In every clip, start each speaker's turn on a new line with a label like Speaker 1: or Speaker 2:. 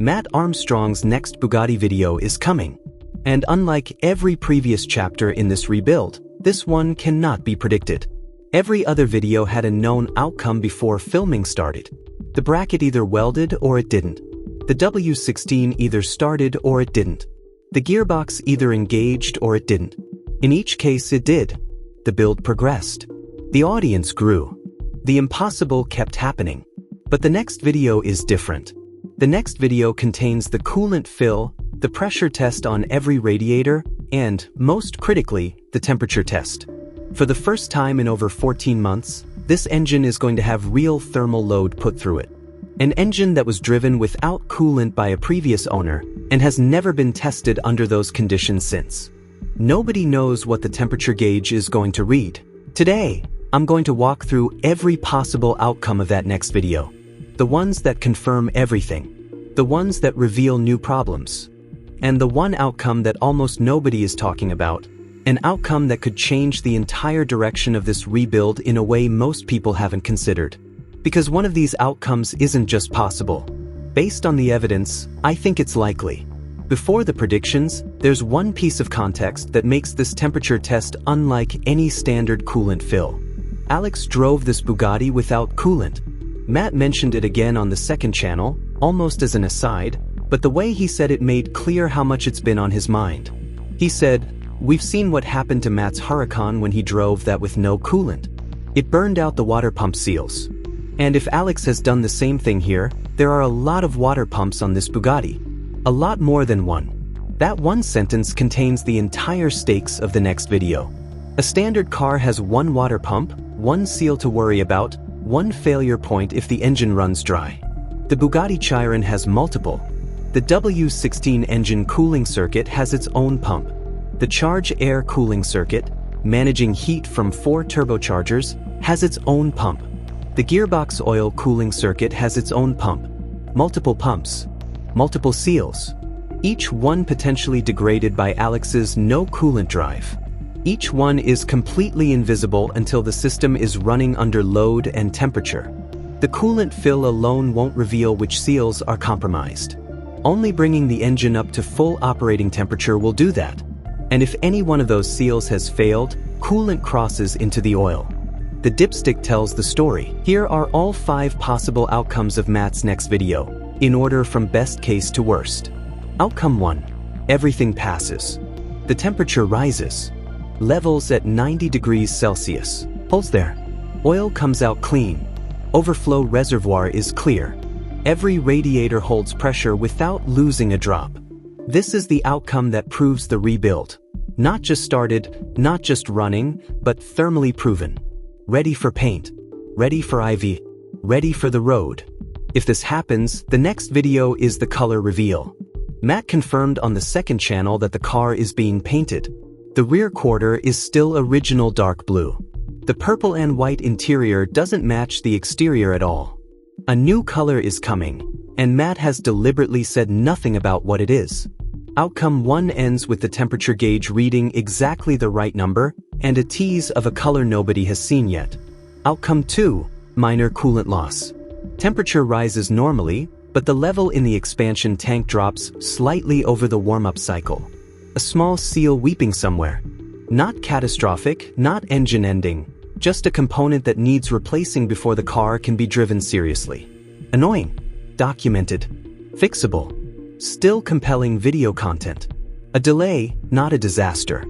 Speaker 1: Matt Armstrong's next Bugatti video is coming. And unlike every previous chapter in this rebuild, this one cannot be predicted. Every other video had a known outcome before filming started. The bracket either welded or it didn't. The W16 either started or it didn't. The gearbox either engaged or it didn't. In each case it did. The build progressed. The audience grew. The impossible kept happening. But the next video is different. The next video contains the coolant fill, the pressure test on every radiator, and, most critically, the temperature test. For the first time in over 14 months, this engine is going to have real thermal load put through it. An engine that was driven without coolant by a previous owner and has never been tested under those conditions since. Nobody knows what the temperature gauge is going to read. Today, I'm going to walk through every possible outcome of that next video. The ones that confirm everything. The ones that reveal new problems. And the one outcome that almost nobody is talking about. An outcome that could change the entire direction of this rebuild in a way most people haven't considered. Because one of these outcomes isn't just possible. Based on the evidence, I think it's likely. Before the predictions, there's one piece of context that makes this temperature test unlike any standard coolant fill. Alex drove this Bugatti without coolant. Matt mentioned it again on the second channel, almost as an aside, but the way he said it made clear how much it's been on his mind. He said, "We've seen what happened to Matt's Huracan when he drove that with no coolant. It burned out the water pump seals. And if Alex has done the same thing here, there are a lot of water pumps on this Bugatti. A lot more than one." That one sentence contains the entire stakes of the next video. A standard car has one water pump, one seal to worry about, one failure point if the engine runs dry. The Bugatti Chiron has multiple. The W16 engine cooling circuit has its own pump. The Charge Air cooling circuit, managing heat from 4 turbochargers, has its own pump. The gearbox oil cooling circuit has its own pump. Multiple pumps. Multiple seals. Each one potentially degraded by Alex's no coolant drive. Each one is completely invisible until the system is running under load and temperature. The coolant fill alone won't reveal which seals are compromised. Only bringing the engine up to full operating temperature will do that. And if any one of those seals has failed, coolant crosses into the oil. The dipstick tells the story. Here are all 5 possible outcomes of Matt's next video, in order from best case to worst. Outcome 1. Everything passes. The temperature rises. Levels at 90 degrees Celsius. Holds there. Oil comes out clean. Overflow reservoir is clear. Every radiator holds pressure without losing a drop. This is the outcome that proves the rebuild. Not just started, not just running, but thermally proven. Ready for paint. Ready for IV. Ready for the road. If this happens, the next video is the color reveal. Matt confirmed on the second channel that the car is being painted. The rear quarter is still original dark blue. The purple and white interior doesn't match the exterior at all. A new color is coming, and Matt has deliberately said nothing about what it is. Outcome 1 ends with the temperature gauge reading exactly the right number and a tease of a color nobody has seen yet. Outcome 2, minor coolant loss. Temperature rises normally, but the level in the expansion tank drops slightly over the warm-up cycle. A small seal weeping somewhere. Not catastrophic, not engine ending, just a component that needs replacing before the car can be driven seriously. Annoying. Documented. Fixable. Still compelling video content. A delay, not a disaster.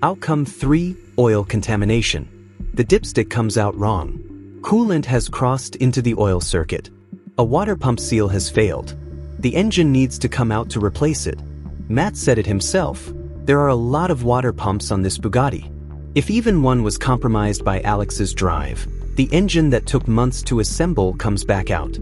Speaker 1: Outcome 3, oil contamination. The dipstick comes out wrong. Coolant has crossed into the oil circuit. A water pump seal has failed. The engine needs to come out to replace it. Matt said it himself. There are a lot of water pumps on this Bugatti. If even one was compromised by Alex's drive, the engine that took months to assemble comes back out.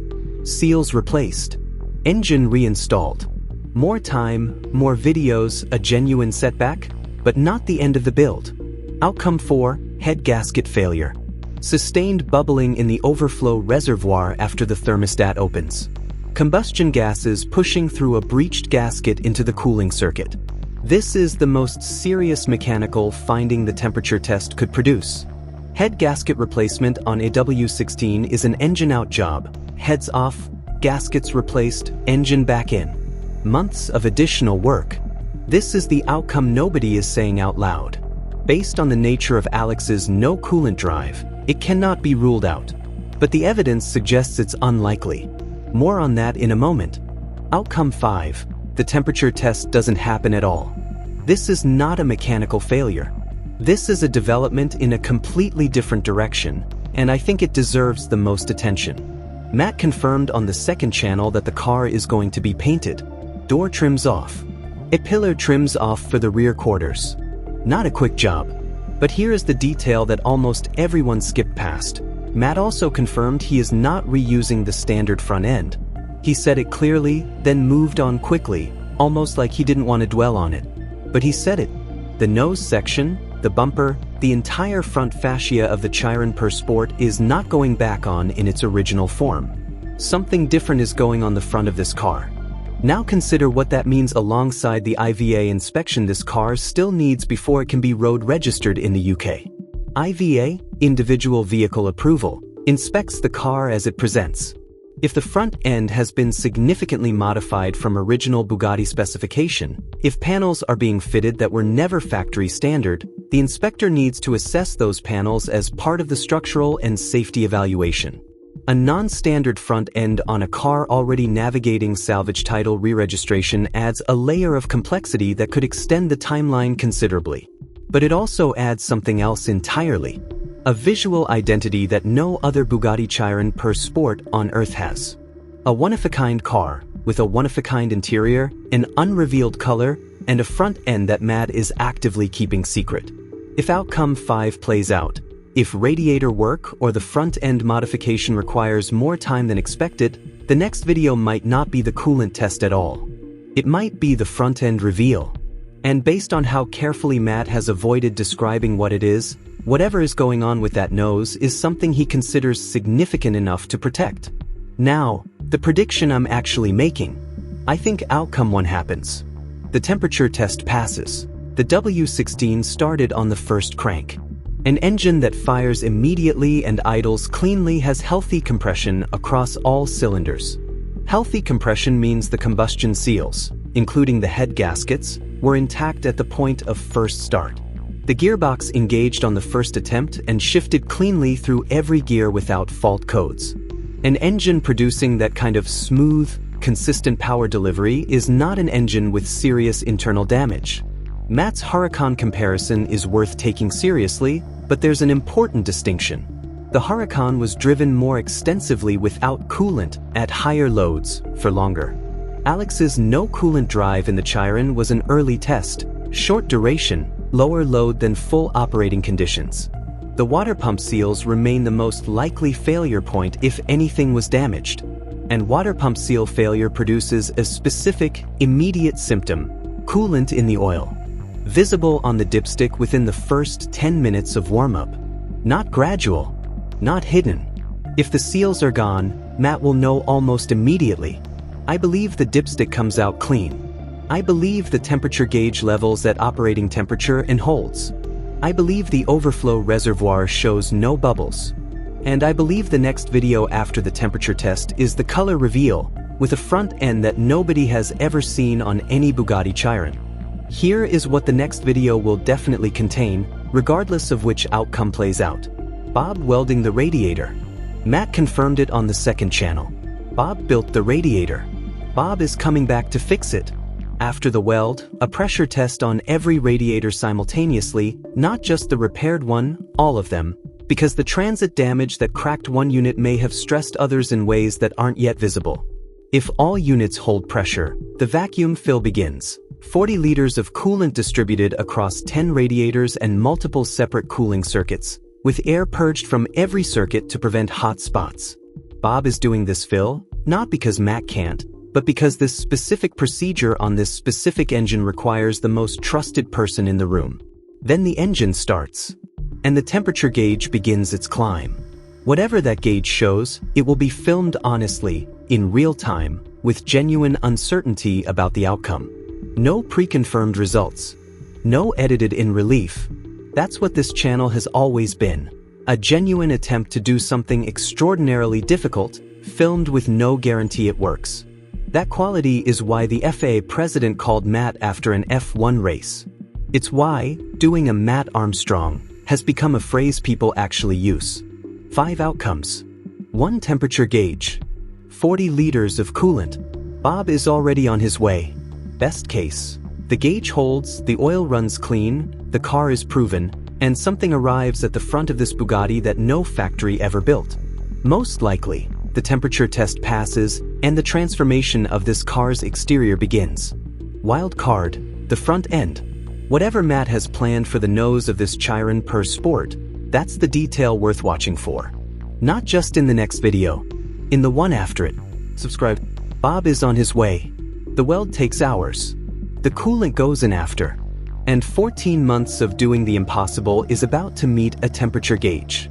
Speaker 1: Seals replaced. Engine reinstalled. More time, more videos, a genuine setback, but not the end of the build. Outcome 4, head gasket failure. Sustained bubbling in the overflow reservoir after the thermostat opens. Combustion gases pushing through a breached gasket into the cooling circuit. This is the most serious mechanical finding the temperature test could produce. Head gasket replacement on a W16 is an engine-out job. Heads off, gaskets replaced, engine back in. Months of additional work. This is the outcome nobody is saying out loud. Based on the nature of Alex's no coolant drive, it cannot be ruled out. But the evidence suggests it's unlikely. More on that in a moment. Outcome 5. The temperature test doesn't happen at all. This is not a mechanical failure. This is a development in a completely different direction, and I think it deserves the most attention. Matt confirmed on the second channel that the car is going to be painted. Door trims off. A pillar trims off for the rear quarters. Not a quick job. But here is the detail that almost everyone skipped past. Matt also confirmed he is not reusing the standard front end. He said it clearly, then moved on quickly, almost like he didn't want to dwell on it. But he said it. The nose section, the bumper, the entire front fascia of the Chiron Per Sport is not going back on in its original form. Something different is going on the front of this car. Now consider what that means alongside the IVA inspection this car still needs before it can be road registered in the UK. IVA, Individual Vehicle Approval, inspects the car as it presents. If the front end has been significantly modified from original Bugatti specification, if panels are being fitted that were never factory standard, the inspector needs to assess those panels as part of the structural and safety evaluation. A non-standard front end on a car already navigating salvage title re-registration adds a layer of complexity that could extend the timeline considerably. But it also adds something else entirely. A visual identity that no other Bugatti Chiron Per Sport on Earth has. A one-of-a-kind car, with a one-of-a-kind interior, an unrevealed color, and a front end that Matt is actively keeping secret. If outcome 5 plays out, if radiator work or the front end modification requires more time than expected, the next video might not be the coolant test at all. It might be the front end reveal. And based on how carefully Matt has avoided describing what it is, whatever is going on with that nose is something he considers significant enough to protect. Now, the prediction I'm actually making. I think outcome 1 happens. The temperature test passes. The W16 started on the first crank. An engine that fires immediately and idles cleanly has healthy compression across all cylinders. Healthy compression means the combustion seals, including the head gaskets, were intact at the point of first start. The gearbox engaged on the first attempt and shifted cleanly through every gear without fault codes. An engine producing that kind of smooth, consistent power delivery is not an engine with serious internal damage. Matt's Huracan comparison is worth taking seriously, but there's an important distinction. The Huracan was driven more extensively without coolant at higher loads for longer. Alex's no coolant drive in the Chiron was an early test, short duration, lower load than full operating conditions. The water pump seals remain the most likely failure point if anything was damaged. And water pump seal failure produces a specific, immediate symptom, coolant in the oil. Visible on the dipstick within the first 10 minutes of warm-up. Not gradual, not hidden. If the seals are gone, Matt will know almost immediately. I believe the dipstick comes out clean. I believe the temperature gauge levels at operating temperature and holds. I believe the overflow reservoir shows no bubbles. And I believe the next video after the temperature test is the color reveal, with a front end that nobody has ever seen on any Bugatti Chiron. Here is what the next video will definitely contain, regardless of which outcome plays out. Bob welding the radiator. Matt confirmed it on the second channel. Bob built the radiator. Bob is coming back to fix it. After the weld, a pressure test on every radiator simultaneously, not just the repaired one, all of them, because the transit damage that cracked one unit may have stressed others in ways that aren't yet visible. If all units hold pressure, the vacuum fill begins. 40 liters of coolant distributed across 10 radiators and multiple separate cooling circuits, with air purged from every circuit to prevent hot spots. Bob is doing this fill, not because Matt can't, but because this specific procedure on this specific engine requires the most trusted person in the room. Then the engine starts, and the temperature gauge begins its climb. Whatever that gauge shows, it will be filmed honestly, in real time, with genuine uncertainty about the outcome. No pre-confirmed results. No edited in relief. That's what this channel has always been. A genuine attempt to do something extraordinarily difficult, filmed with no guarantee it works. That quality is why the FAA president called Matt after an F1 race. It's why doing a Matt Armstrong has become a phrase people actually use. 5 outcomes. 1 temperature gauge. 40 liters of coolant. Bob is already on his way. Best case. The gauge holds, the oil runs clean, the car is proven, and something arrives at the front of this Bugatti that no factory ever built. Most likely, the temperature test passes and the transformation of this car's exterior begins. Wild card, the front end. Whatever Matt has planned for the nose of this Chiron per sport, that's the detail worth watching for. Not just in the next video, in the one after it. Subscribe. Bob is on his way. The weld takes hours. The coolant goes in after. And 14 months of doing the impossible is about to meet a temperature gauge.